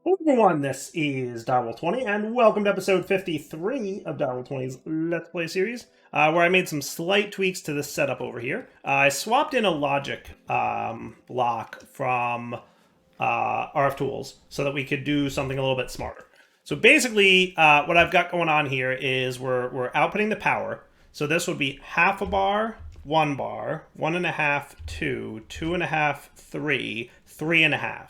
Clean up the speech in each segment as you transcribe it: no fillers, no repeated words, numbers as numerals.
Hello everyone, this is Direwolf20, and welcome to episode 53 of Direwolf20's Let's Play series, where I made some slight tweaks to this setup over here. I swapped in a logic block from RF Tools so that we could do something a little bit smarter. So basically, what I've got going on here is we're outputting the power. So this would be half a bar, 1.5, 2, 2.5, 3, 3.5.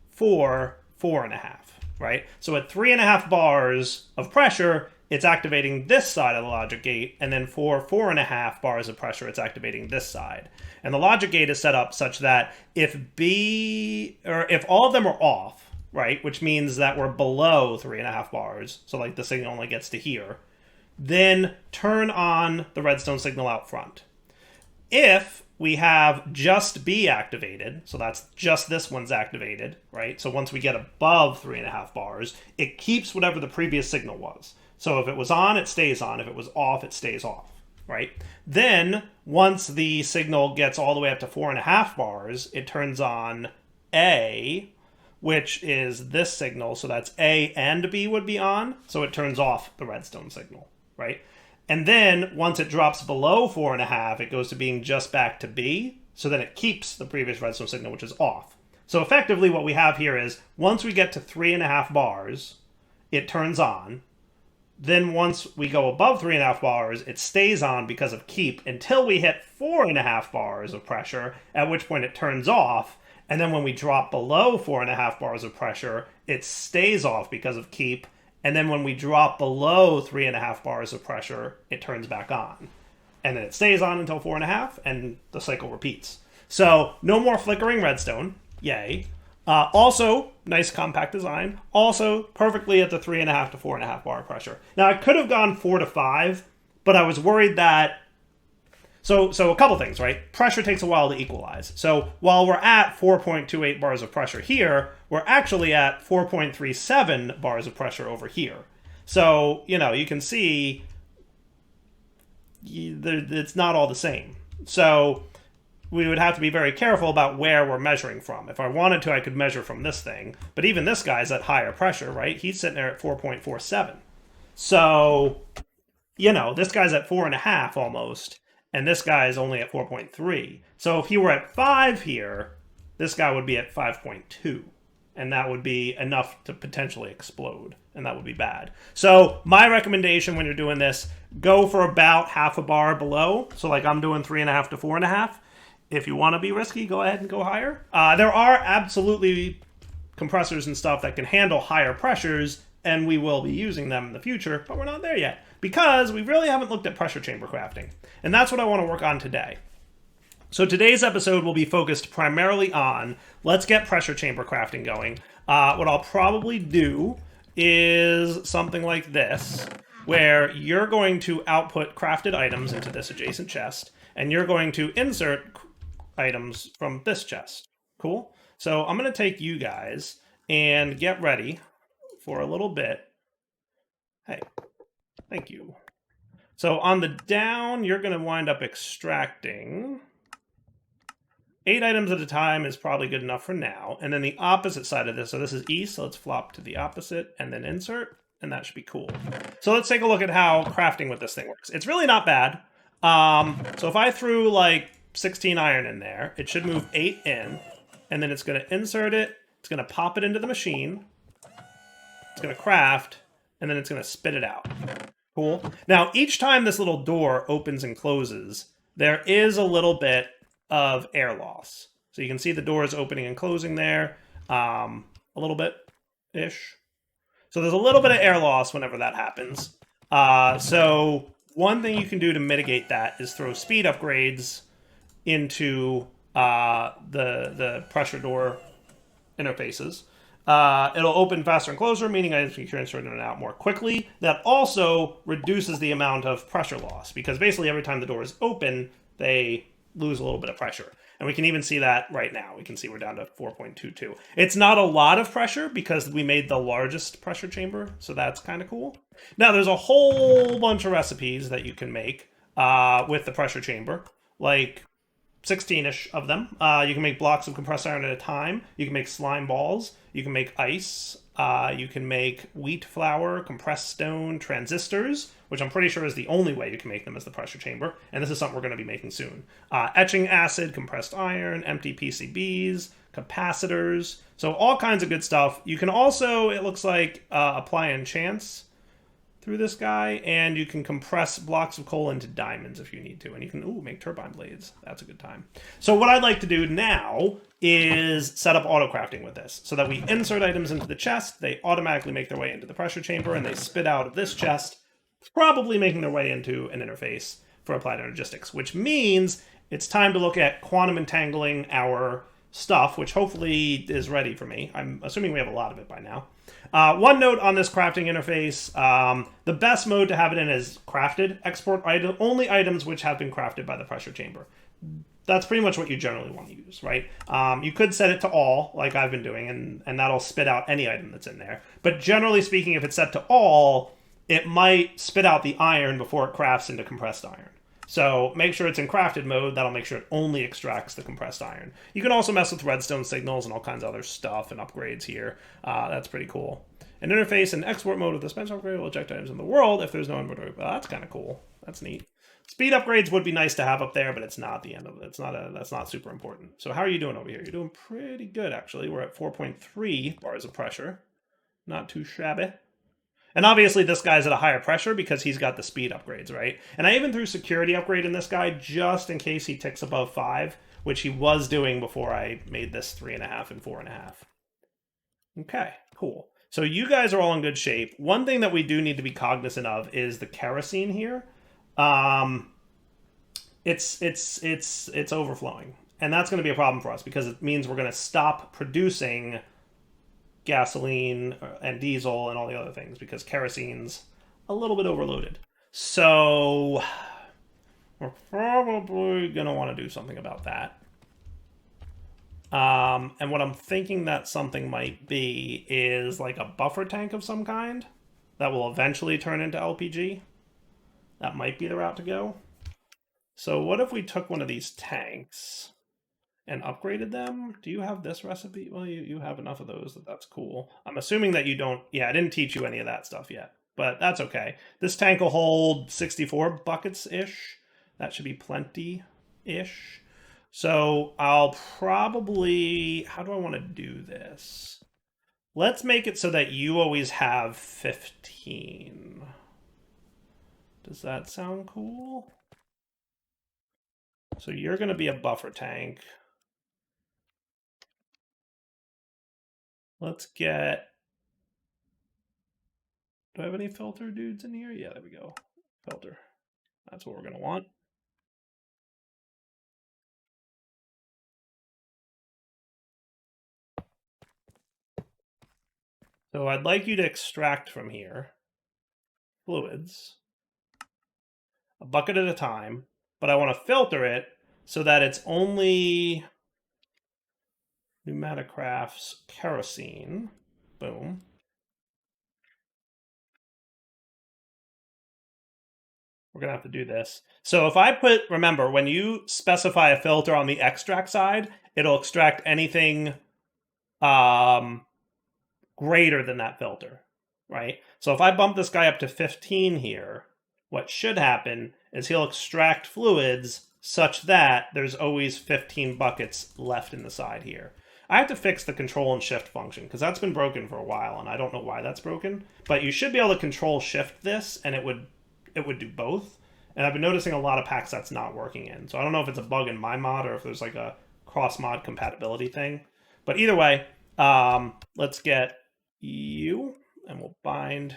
4, 4.5, right? So at 3.5 bars of pressure, it's activating this side of the logic gate, and then for 4.5 bars of pressure, it's activating this side. And the logic gate is set up such that if all of them are off, right, which means that we're below 3.5 bars, so like the signal only gets to here, then turn on the redstone signal out front. If we have just B activated, so that's just this one's activated, right? So once we get above 3.5 bars, it keeps whatever the previous signal was. So if it was on, it stays on. If it was off, it stays off, right? Then once the signal gets all the way up to 4.5 bars, it turns on A, which is this signal. So that's A and B would be on. So it turns off the redstone signal, right? And then once it drops below 4.5, it goes to being just back to B. So then it keeps the previous redstone signal, which is off. So effectively what we have here is once we get to 3.5 bars, it turns on. Then once we go above 3.5 bars, it stays on because of keep until we hit 4.5 bars of pressure, at which point it turns off. And then when we drop below 4.5 bars of pressure, it stays off because of keep. And then when we drop below 3.5 bars of pressure, it turns back on. And then it stays on until 4.5, and the cycle repeats. So no more flickering redstone. Yay. Also, nice compact design. Also, perfectly at the 3.5 to 4.5 bar pressure. Now, I could have gone 4 to 5, but I was worried that... So a couple things, right? Pressure takes a while to equalize. So while we're at 4.28 bars of pressure here, we're actually at 4.37 bars of pressure over here. So, you can see it's not all the same. So we would have to be very careful about where we're measuring from. If I wanted to, I could measure from this thing. But even this guy's at higher pressure, right? He's sitting there at 4.47. So, this guy's at 4.5 almost. And this guy is only at 4.3. So if he were at 5 here, this guy would be at 5.2. And that would be enough to potentially explode. And that would be bad. So my recommendation when you're doing this, go for about half a bar below. So like I'm doing 3.5 to 4.5. If you want to be risky, go ahead and go higher. There are absolutely compressors and stuff that can handle higher pressures, and we will be using them in the future, but we're not there yet because we really haven't looked at pressure chamber crafting. And that's what I want to work on today. So today's episode will be focused primarily on, let's get pressure chamber crafting going. What I'll probably do is something like this, where you're going to output crafted items into this adjacent chest, and you're going to insert items from this chest. Cool? So I'm going to take you guys and get ready for a little bit. Hey, thank you. So on the down, you're going to wind up extracting 8 items at a time is probably good enough for now. And then the opposite side of this, so this is east, so let's flop to the opposite and then insert, and that should be cool. So let's take a look at how crafting with this thing works. It's really not bad. So if I threw like 16 iron in there, it should move 8 in, and then it's going to insert it, it's going to pop it into the machine, it's going to craft, and then it's going to spit it out. Cool. Now, each time this little door opens and closes, there is a little bit of air loss. So you can see the doors opening and closing there, a little bit-ish. So there's a little bit of air loss whenever that happens. So one thing you can do to mitigate that is throw speed upgrades into the pressure door interfaces. It'll open faster and closer, meaning items can be transferred in and out more quickly. That also reduces the amount of pressure loss, because basically every time the doors open, they lose a little bit of pressure. And we can even see that right now. We can see we're down to 4.22. It's not a lot of pressure because we made the largest pressure chamber, so that's kind of cool. Now, there's a whole bunch of recipes that you can make with the pressure chamber, like 16-ish of them. You can make blocks of compressed iron at a time. You can make slime balls. You can make ice. You can make wheat flour, compressed stone, transistors, which I'm pretty sure is the only way you can make them as the pressure chamber. And this is something we're going to be making soon. Etching acid, compressed iron, empty PCBs, capacitors. So all kinds of good stuff. You can also, it looks like, apply enchants through this guy, and you can compress blocks of coal into diamonds if you need to, and you can make turbine blades. That's a good time. So what I'd like to do now is set up auto crafting with this, so that we insert items into the chest, they automatically make their way into the pressure chamber, and they spit out of this chest, probably making their way into an interface for applied energistics, which means it's time to look at quantum entangling our stuff, which hopefully is ready for me. I'm assuming we have a lot of it by now. One note on this crafting interface, the best mode to have it in is crafted. Export only items which have been crafted by the pressure chamber. That's pretty much what you generally want to use, right? You could set it to all, like I've been doing, and that'll spit out any item that's in there. But generally speaking, if it's set to all, it might spit out the iron before it crafts into compressed iron. So make sure it's in crafted mode. That'll make sure it only extracts the compressed iron. You can also mess with redstone signals and all kinds of other stuff and upgrades here. That's pretty cool. An interface in export mode with the dispenser upgrade will eject items in the world if there's no inventory. Well, that's kind of cool. That's neat. Speed upgrades would be nice to have up there, but it's not the end of it. That's not super important. So how are you doing over here? You're doing pretty good, actually. We're at 4.3 bars of pressure. Not too shabby. And obviously this guy's at a higher pressure because he's got the speed upgrades, right? And I even threw security upgrade in this guy just in case he ticks above 5, which he was doing before I made this 3.5 and 4.5. Okay, cool. So you guys are all in good shape. One thing that we do need to be cognizant of is the kerosene here. It's overflowing. And that's going to be a problem for us because it means we're going to stop producing gasoline and diesel and all the other things because kerosene's a little bit overloaded. So we're probably going to want to do something about that. And what I'm thinking that something might be is like a buffer tank of some kind that will eventually turn into LPG. That might be the route to go. So what if we took one of these tanks and upgraded them? Do you have this recipe? Well, you have enough of those that's cool. I'm assuming that you don't... Yeah, I didn't teach you any of that stuff yet, but that's okay. This tank will hold 64 buckets-ish. That should be plenty-ish. So I'll probably... How do I want to do this? Let's make it so that you always have 15. Does that sound cool? So you're going to be a buffer tank. Let's get... Do I have any filter dudes in here? Yeah, there we go. Filter. That's what we're going to want. So I'd like you to extract from here fluids, a bucket at a time, but I want to filter it so that it's only Pneumaticraft's kerosene. Boom. We're going to have to do this. So if I put, remember, when you specify a filter on the extract side, it'll extract anything greater than that filter, right? So if I bump this guy up to 15 here, what should happen is he'll extract fluids such that there's always 15 buckets left in the side here. I have to fix the control and shift function because that's been broken for a while and I don't know why that's broken, but you should be able to control shift this and it would do both. And I've been noticing a lot of packs that's not working in. So I don't know if it's a bug in my mod or if there's like a cross-mod compatibility thing. But either way, let's get you, and we'll bind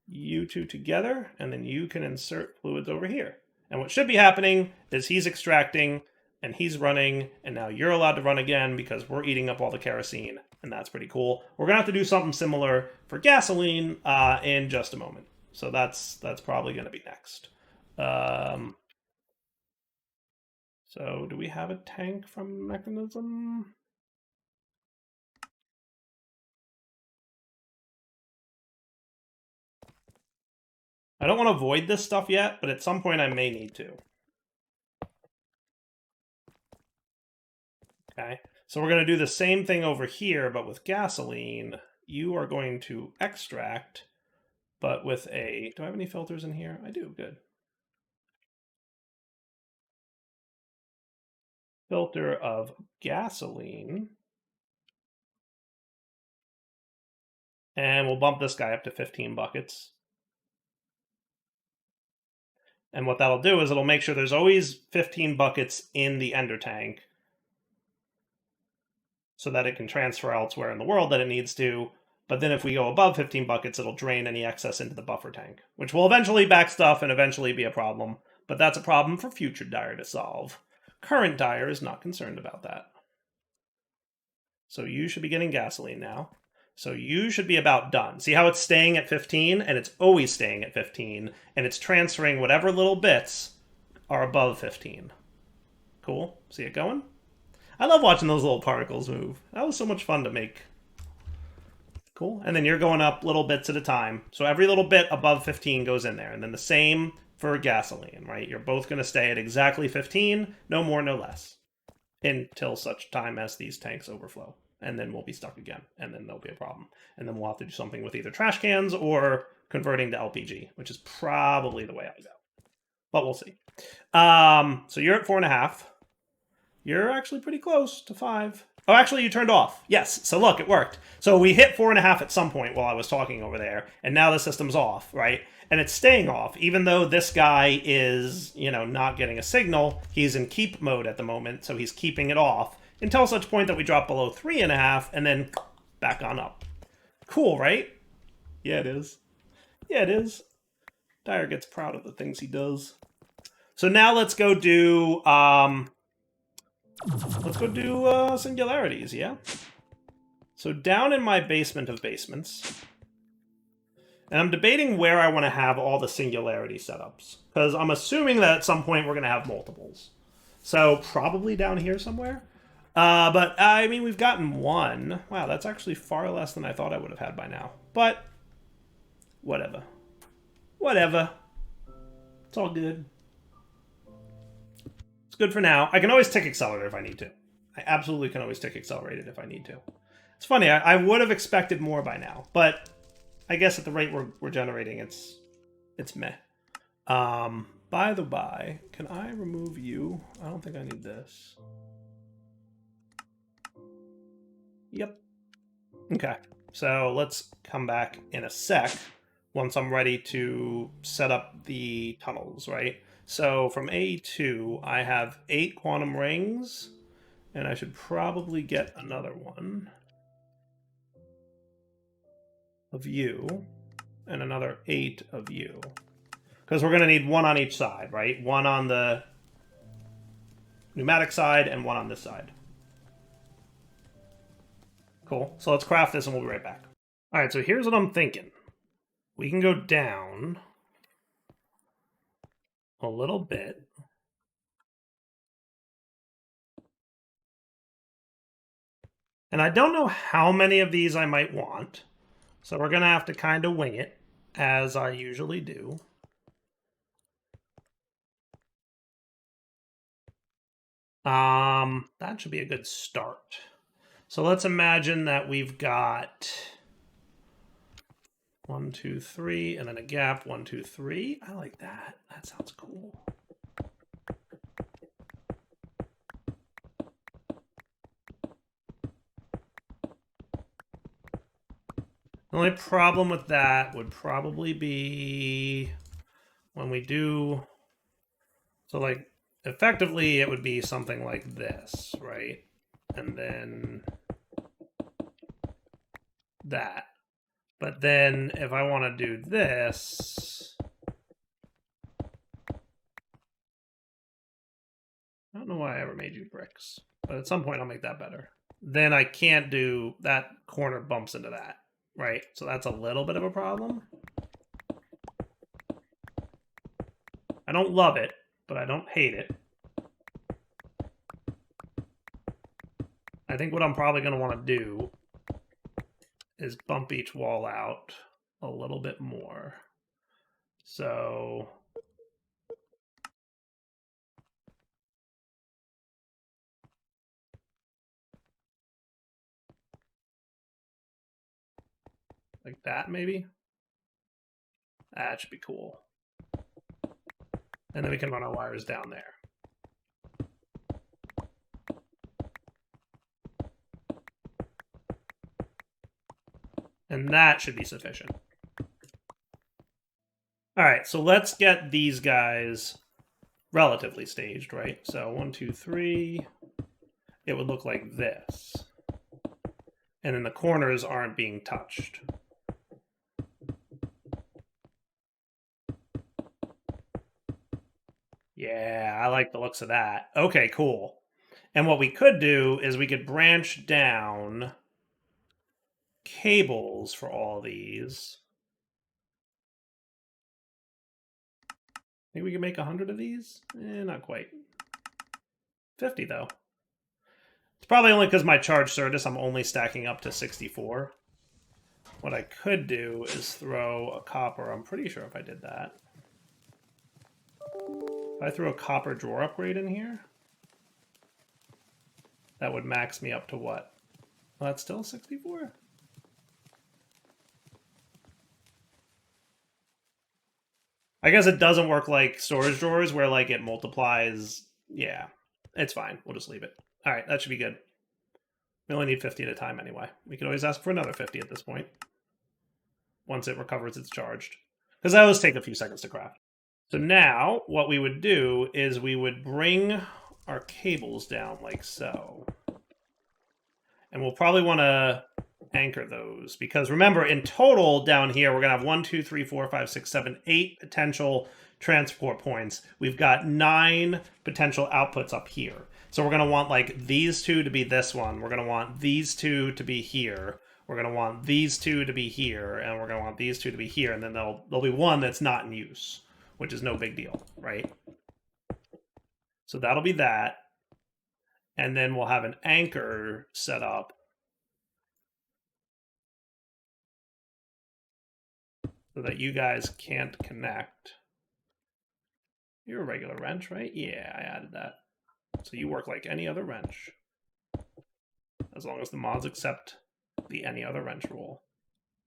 you two together, and then you can insert fluids over here. And what should be happening is he's extracting, and he's running, and now you're allowed to run again because we're eating up all the kerosene, and that's pretty cool. We're going to have to do something similar for gasoline in just a moment. So that's probably going to be next. So do we have a tank from Mechanism? I don't want to void this stuff yet, but at some point I may need to. Okay, So we're going to do the same thing over here, but with gasoline. You are going to extract, but with a... Do I have any filters in here? I do, good. Filter of gasoline. And we'll bump this guy up to 15 buckets. And what that'll do is it'll make sure there's always 15 buckets in the ender tank so that it can transfer elsewhere in the world that it needs to. But then if we go above 15 buckets, it'll drain any excess into the buffer tank, which will eventually back stuff and eventually be a problem. But that's a problem for future Dyer to solve. Current Dyer is not concerned about that. So you should be getting gasoline now. So you should be about done. See how it's staying at 15? And it's always staying at 15. And it's transferring whatever little bits are above 15. Cool. See it going? I love watching those little particles move. That was so much fun to make. Cool. And then you're going up little bits at a time. So every little bit above 15 goes in there. And then the same for gasoline, right? You're both going to stay at exactly 15. No more, no less. Until such time as these tanks overflow. And then we'll be stuck again. And then there'll be a problem. And then we'll have to do something with either trash cans or converting to LPG, which is probably the way I go. But we'll see. So you're at 4.5. You're actually pretty close to 5. Oh, actually, you turned off. Yes. So look, it worked. So we hit 4.5 at some point while I was talking over there. And now the system's off, right? And it's staying off, even though this guy is, not getting a signal. He's in keep mode at the moment, so he's keeping it off until such point that we drop below 3.5 and then back on up. Cool, right? Yeah, it is. Yeah, it is. Dyer gets proud of the things he does. So now let's go do singularities, yeah? So down in my basement of basements, and I'm debating where I want to have all the singularity setups, because I'm assuming that at some point we're going to have multiples. So probably down here somewhere. But, I mean, we've gotten one. Wow, that's actually far less than I thought I would have had by now. But, whatever. Whatever. It's all good. It's good for now. I can always tick accelerator if I need to. I absolutely can always tick accelerated if I need to. It's funny, I would have expected more by now, but I guess at the rate we're generating, it's meh. By the by, can I remove you? I don't think I need this. Yep. Okay, so let's come back in a sec once I'm ready to set up the tunnels, right? So from A2, I have 8 quantum rings, and I should probably get another one of you, and another 8 of you. Because we're going to need one on each side, right? One on the pneumatic side and one on this side. Cool. So let's craft this and we'll be right back. All right, so here's what I'm thinking. We can go down a little bit. And I don't know how many of these I might want. So we're going to have to kind of wing it, as I usually do. That should be a good start. So let's imagine that we've got 1, 2, 3, and then a gap, 1, 2, 3. I like that. That sounds cool. The only problem with that would probably be when we do... So, like, effectively, it would be something like this, right? And then that. But then if I want to do this... I don't know why I ever made you bricks, but at some point I'll make that better. Then I can't do... That corner bumps into that, right? So that's a little bit of a problem. I don't love it, but I don't hate it. I think what I'm probably going to want to do is bump each wall out a little bit more. So Like that, maybe? That should be cool. And then we can run our wires down there. And that should be sufficient. All right, so let's get these guys relatively staged, right? So 1, 2, 3. It would look like this. And then the corners aren't being touched. Yeah, I like the looks of that. Okay, cool. And what we could do is we could branch down cables for all these. Think we can make 100 of these? Not quite. 50 though. It's probably only because my charge Certus, I'm only stacking up to 64. What I could do is throw a copper. I'm pretty sure if I did that. If I threw a copper drawer upgrade in here, that would max me up to what? Well, that's still 64? I guess it doesn't work like storage drawers where like it multiplies. Yeah, it's fine. We'll just leave it. All right, that should be good. We only need 50 at a time anyway. We can always ask for another 50 at this point. Once it recovers its charged. Because that always take a few seconds to craft. So now, what we would do is we would bring our cables down like so. And we'll probably want to anchor those. Because remember, in total down here, we're going to have 1, 2, 3, 4, 5, 6, 7, 8 potential transport points. We've got 9 potential outputs up here. So we're going to want like these two to be this one. We're going to want these two to be here. We're going to want these two to be here. And we're going to want these two to be here. And then there'll be one that's not in use, which is no big deal, right? So that'll be that. And then we'll have an anchor set up so that you guys can't connect. You're a regular wrench, right? Yeah, I added that. So you work like any other wrench. As long as the mods accept the any other wrench rule.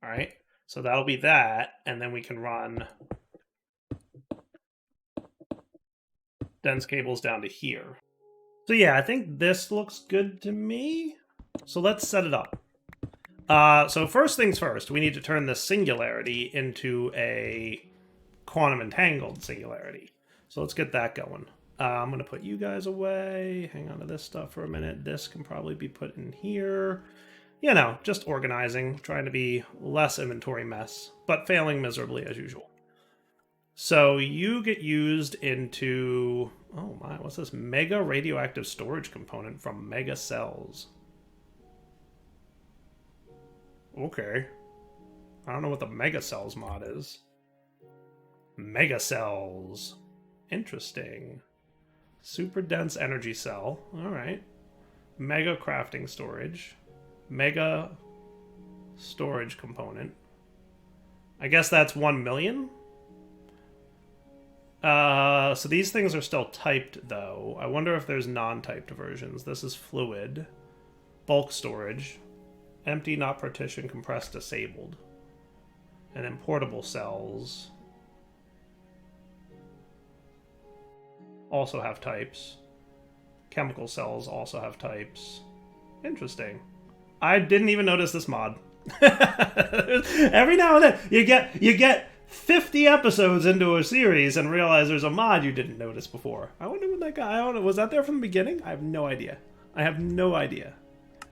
All right, so that'll be that. And then we can run dense cables down to here. So yeah, I think this looks good to me. So let's set it up. So first things first, we need to turn the singularity into a quantum entangled singularity. So let's get that going. I'm going to put you guys away. Hang on to this stuff for a minute. This can probably be put in here. You know, just organizing, trying to be less inventory mess, but failing miserably as usual. So you get used into, oh my, what's this? Mega radioactive storage component from Mega Cells. Okay. I don't know what the Mega Cells mod is. Mega Cells. Interesting. Super dense energy cell. Alright. Mega crafting storage. Mega storage component. I guess that's 1 million? So these things are still typed, though. I wonder if there's non-typed versions. This is fluid. Bulk storage. Empty, not partition, compressed, disabled. And then portable cells also have types. Chemical cells also have types. Interesting. I didn't even notice this mod. Every now and then you get 50 episodes into a series and realize there's a mod you didn't notice before. I wonder when that guy, was that there from the beginning? I have no idea. I have no idea.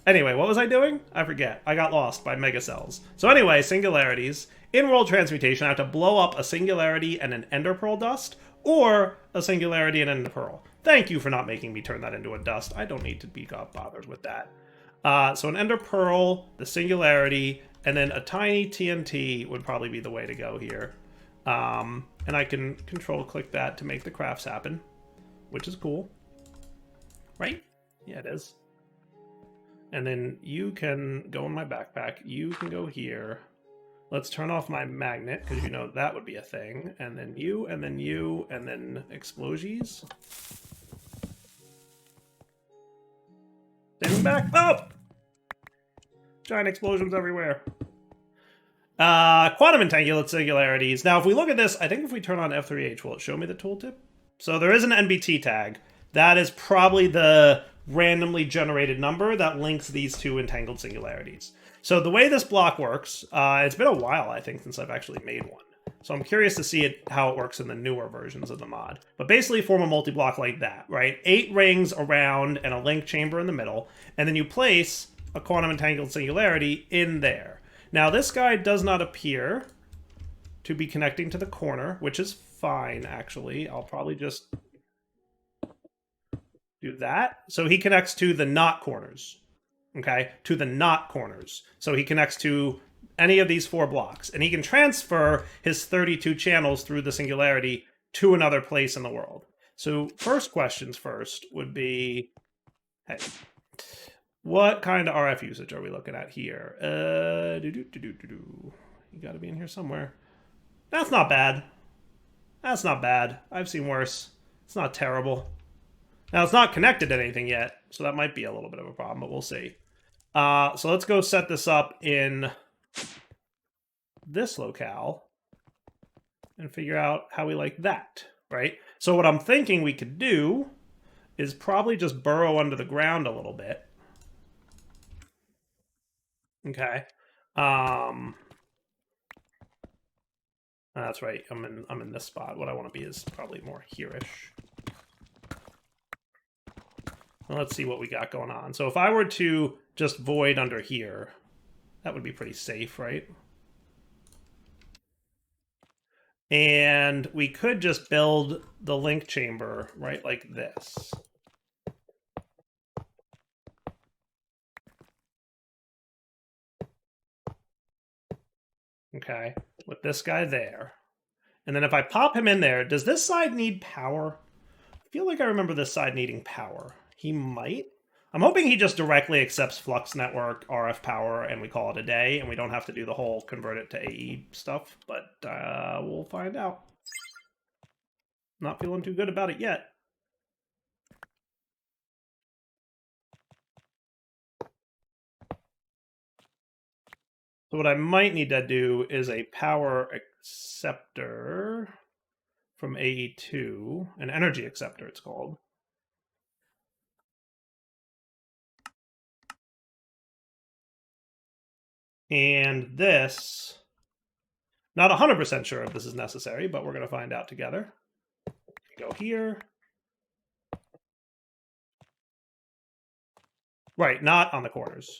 Anyway, what was I doing? I forget. I got lost by mega cells. So anyway, singularities. In world transmutation, I have to blow up a singularity and an ender pearl dust, or a singularity and an ender pearl. Thank you for not making me turn that into a dust. I don't need to be bothered with that. So an ender pearl, the singularity, and then a tiny TNT would probably be the way to go here. And I can control click that to make the crafts happen, which is cool. Right? Yeah, it is. And then you can go in my backpack. You can go here. Let's turn off my magnet, because you know that would be a thing. And then you, and then you, and then explosies. Standing back. Oh! Giant explosions everywhere. Quantum entanglement singularities. Now, if we look at this, I think if we turn on F3H, will it show me the tooltip? So there is an NBT tag. That is probably the randomly generated number that links these two entangled singularities. So the way this block works, it's been a while, I think, since I've actually made one. So I'm curious to see how it works in the newer versions of the mod. But basically form a multi-block like that, right? 8 rings around and a link chamber in the middle, and then you place a quantum entangled singularity in there. Now this guy does not appear to be connecting to the corner, which is fine, actually. I'll probably just do that. So he connects to the not corners, okay? To the not corners. So he connects to any of these 4 blocks, and he can transfer his 32 channels through the singularity to another place in the world. So first questions first would be, hey, what kind of RF usage are we looking at here? You got to be in here somewhere. That's not bad. That's not bad. I've seen worse. It's not terrible. Now, it's not connected to anything yet, so that might be a little bit of a problem, but we'll see. So let's go set this up in this locale and figure out how we like that, right? So what I'm thinking we could do is probably just burrow under the ground a little bit. Okay. That's right. I'm in this spot. What I want to be is probably more here-ish. Well, let's see what we got going on. So if I were to just void under here, that would be pretty safe, right? And we could just build the link chamber, right, like this. Okay, with this guy there. And then if I pop him in there, does this side need power? I feel like I remember this side needing power. He might. I'm hoping he just directly accepts Flux Network, RF power, and we call it a day, and we don't have to do the whole convert it to AE stuff, but we'll find out. Not feeling too good about it yet. So what I might need to do is a power acceptor from AE2, an energy acceptor it's called. And this, not 100% sure if this is necessary, but we're going to find out together. Go here. Right, not on the corners.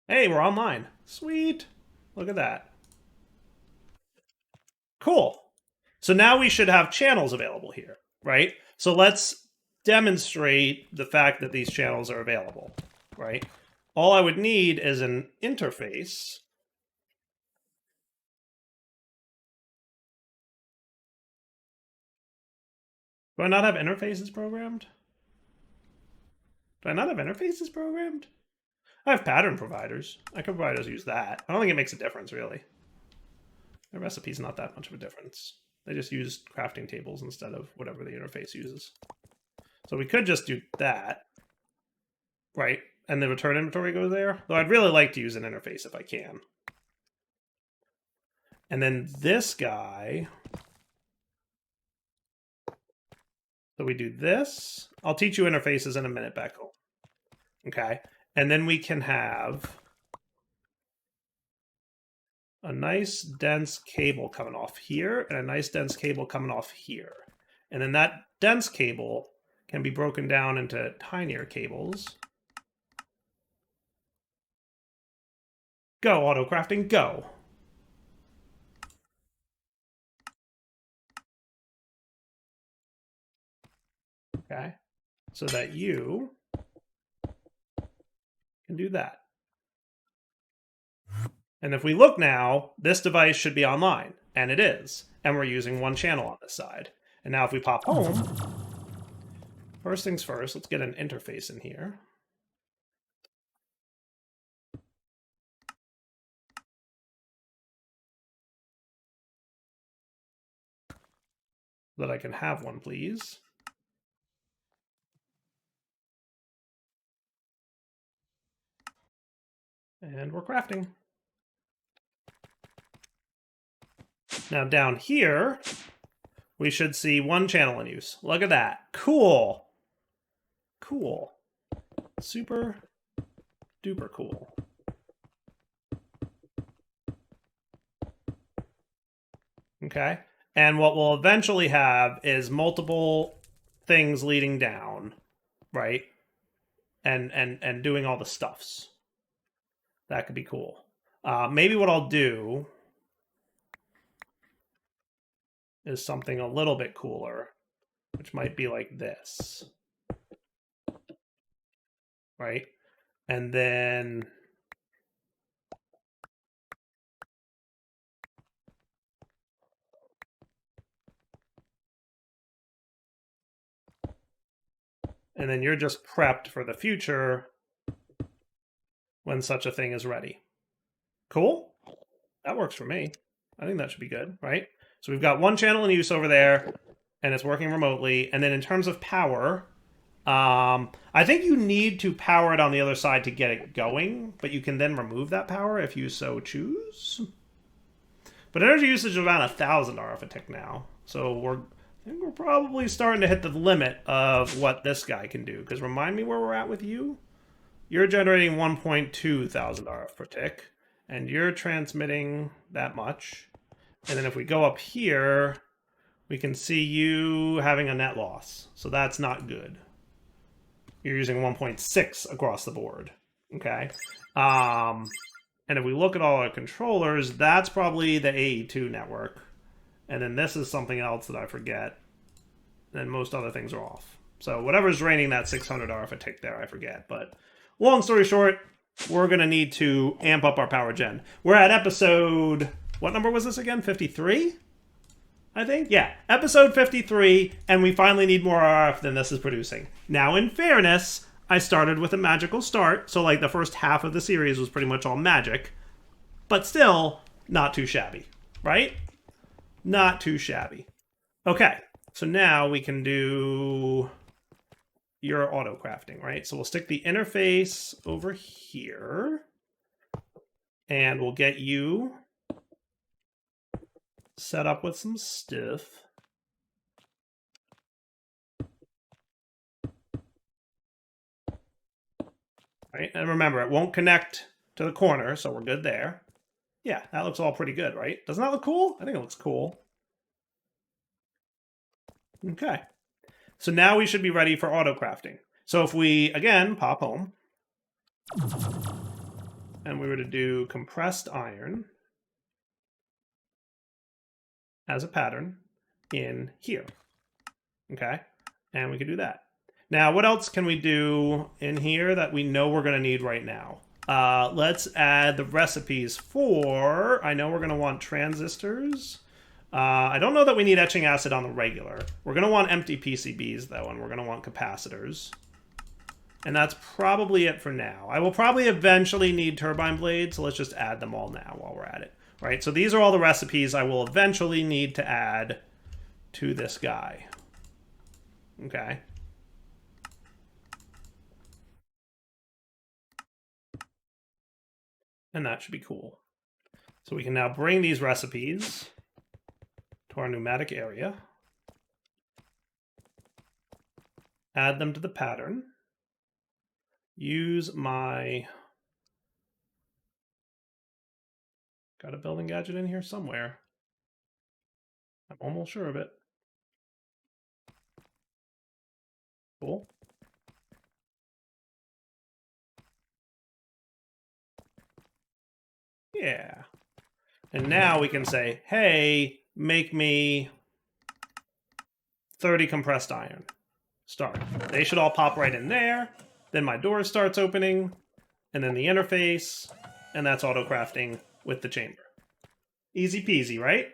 Hey, we're online. Sweet. Look at that. Cool. So now we should have channels available here, right? So let's demonstrate the fact that these channels are available, right? All I would need is an interface. Do I not have interfaces programmed? Do I not have interfaces programmed? I have pattern providers. I can provide us use that. I don't think it makes a difference, really. The recipe's not that much of a difference. They just use crafting tables instead of whatever the interface uses. So we could just do that, right? And the return inventory goes there. Though I'd really like to use an interface if I can. And then this guy. So we do this. I'll teach you interfaces in a minute back home. Okay. And then we can have a nice dense cable coming off here and a nice dense cable coming off here. And then that dense cable can be broken down into tinier cables. Go, auto crafting, go. Okay. So that you can do that. And if we look now, this device should be online, and it is. And we're using one channel on this side. And now if we pop home, first things first, let's get an interface in here. So that I can have one, please. And we're crafting. Now down here, we should see one channel in use. Look at that. Cool. Cool. Super duper cool. Okay. And what we'll eventually have is multiple things leading down, right? And doing all the stuffs. That could be cool. Maybe what I'll do is something a little bit cooler, which might be like this. Right? And then you're just prepped for the future when such a thing is ready. Cool? That works for me. I think that should be good, right? So we've got one channel in use over there, and it's working remotely. And then in terms of power, I think you need to power it on the other side to get it going, but you can then remove that power if you so choose. But energy usage is around 1,000 RF a tick now. So I think we're probably starting to hit the limit of what this guy can do. Because remind me where we're at with you. You're generating 1.2 thousand RF per tick. And you're transmitting that much. And then if we go up here, we can see you having a net loss. So that's not good. You're using 1.6 across the board. Okay. And if we look at all our controllers, that's probably the AE2 network. And then this is something else that I forget. And most other things are off. So whatever's draining that 600 RF a tick there, I forget. But long story short, we're going to need to amp up our power gen. We're at episode... What number was this again? 53? I think? Yeah, episode 53, and we finally need more RF than this is producing. Now, in fairness, I started with a magical start, so like the first half of the series was pretty much all magic. But still, not too shabby, right? Not too shabby. Okay, so now we can do your auto crafting, right? So we'll stick the interface over here, and we'll get you set up with some stuff. Right, and remember, it won't connect to the corner, so we're good there. Yeah, that looks all pretty good, right? Doesn't that look cool? I think it looks cool. Okay. So now we should be ready for auto crafting. So if we, again, pop home, and we were to do compressed iron as a pattern in here. Okay? And we can do that. Now, what else can we do in here that we know we're going to need right now? Let's add the recipes for... I know we're going to want transistors. I don't know that we need etching acid on the regular. We're going to want empty PCBs, though, and we're going to want capacitors. And that's probably it for now. I will probably eventually need turbine blades, so let's just add them all now while we're at it. Right, so these are all the recipes I will eventually need to add to this guy. Okay. And that should be cool. So we can now bring these recipes to our pneumatic area. Add them to the pattern. Use my... Got a building gadget in here somewhere. I'm almost sure of it. Cool. Yeah. And now we can say, hey, make me 30 compressed iron. Start. They should all pop right in there. Then my door starts opening. And then the interface. And that's auto crafting with the chamber. Easy peasy, right?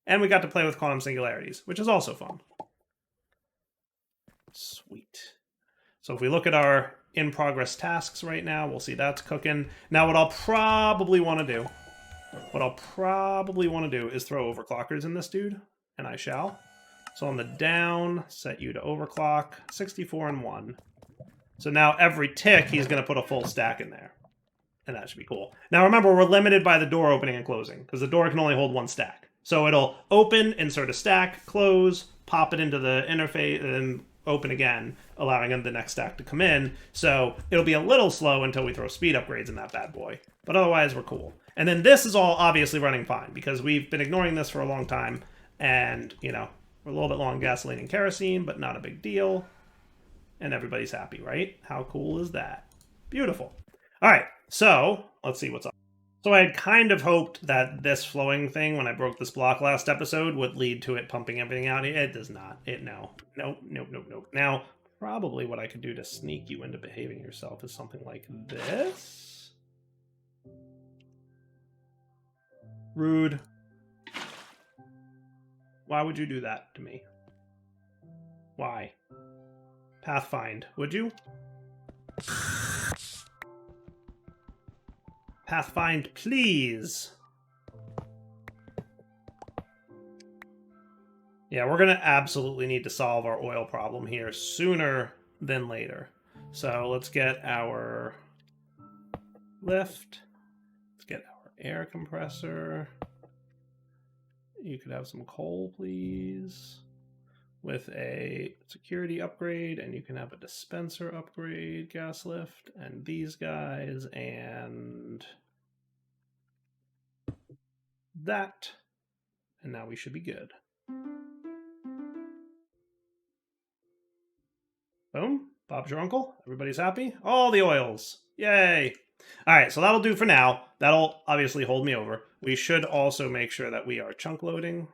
And we got to play with quantum singularities, which is also fun. Sweet. So if we look at our in-progress tasks right now, we'll see that's cooking. Now what I'll probably want to do, is throw overclockers in this dude, and I shall. So on the down, set you to overclock, 64 and 1. So now every tick, he's going to put a full stack in there. And that should be cool. Now remember, we're limited by the door opening and closing, because the door can only hold one stack. So it'll open, insert a stack, close, pop it into the interface, and then open again, allowing the next stack to come in. So it'll be a little slow until we throw speed upgrades in that bad boy. But otherwise, we're cool. And then this is all obviously running fine, because we've been ignoring this for a long time. And, you know, we're a little bit low on gasoline and kerosene, but not a big deal. And everybody's happy, right? How cool is that? Beautiful. All right, so let's see what's up. So I had kind of hoped that this flowing thing, when I broke this block last episode, would lead to it pumping everything out. It does not. Nope. Now, probably what I could do to sneak you into behaving yourself is something like this. Rude. Why would you do that to me? Why? Pathfind, would you? Pathfind, please. Yeah, we're going to absolutely need to solve our oil problem here sooner than later. So let's get our lift. Let's get our air compressor. You could have some coal, please, with a security upgrade, and you can have a dispenser upgrade, gas lift, and these guys, and that. And now we should be good. Boom. Bob's your uncle. Everybody's happy. All the oils. Yay. All right, so that'll do for now. That'll obviously hold me over. We should also make sure that we are chunk loading.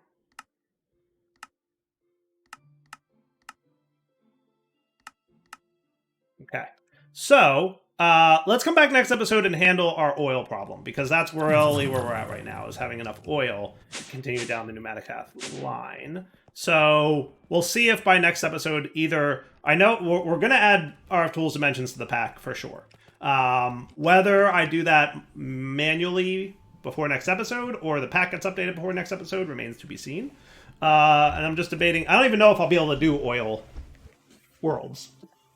Okay, so let's come back next episode and handle our oil problem, because that's really where we're at right now, is having enough oil to continue down the pneumatic path line. So we'll see if by next episode either... I know we're going to add RF Tools dimensions to the pack for sure. Whether I do that manually before next episode or the pack gets updated before next episode remains to be seen. And I'm just debating... I don't even know if I'll be able to do oil worlds.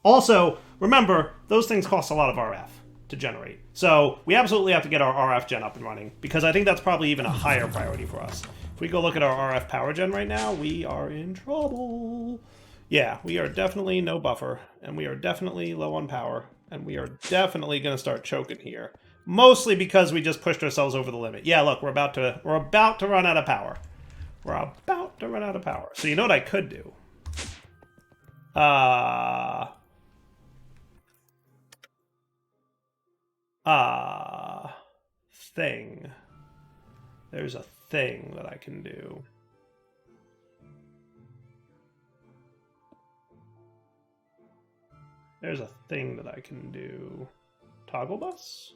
Also, remember, those things cost a lot of RF to generate. So we absolutely have to get our RF gen up and running, because I think that's probably even a higher priority for us. If we go look at our RF power gen right now, we are in trouble. Yeah, we are definitely no buffer, and we are definitely low on power, and we are definitely going to start choking here. Mostly because we just pushed ourselves over the limit. Yeah, look, we're about to run out of power. We're about to run out of power. So you know what I could do? Thing. There's a thing that I can do. There's a thing that I can do. Toggle bus?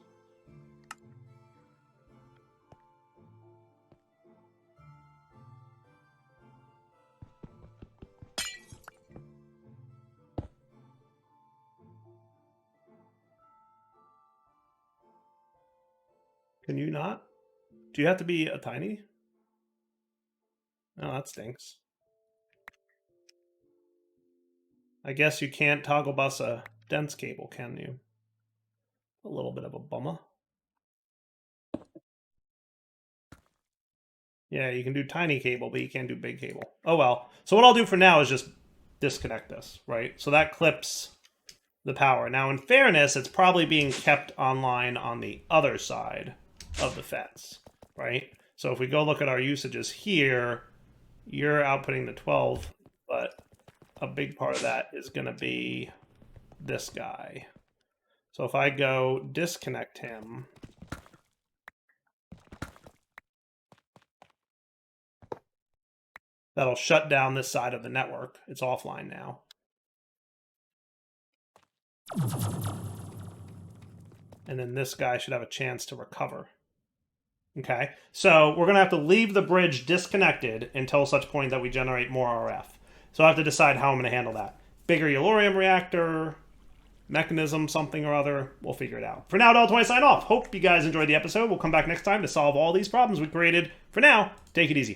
Can you not? Do you have to be a tiny? Oh, that stinks. I guess you can't toggle bus a dense cable, can you? A little bit of a bummer. Yeah, you can do tiny cable, but you can't do big cable. Oh well. So what I'll do for now is just disconnect this, right? So that clips the power. Now, in fairness, it's probably being kept online on the other side of the fence, right? So if we go look at our usages here, you're outputting the 12, but a big part of that is going to be this guy. So if I go disconnect him, that'll shut down this side of the network. It's offline now. And then this guy should have a chance to recover. Okay, so we're going to have to leave the bridge disconnected until such point that we generate more RF. So I have to decide how I'm going to handle that. Bigger Yellorium reactor, mechanism, something or other. We'll figure it out. For now, Del20 sign off. Hope you guys enjoyed the episode. We'll come back next time to solve all these problems we created. For now, take it easy.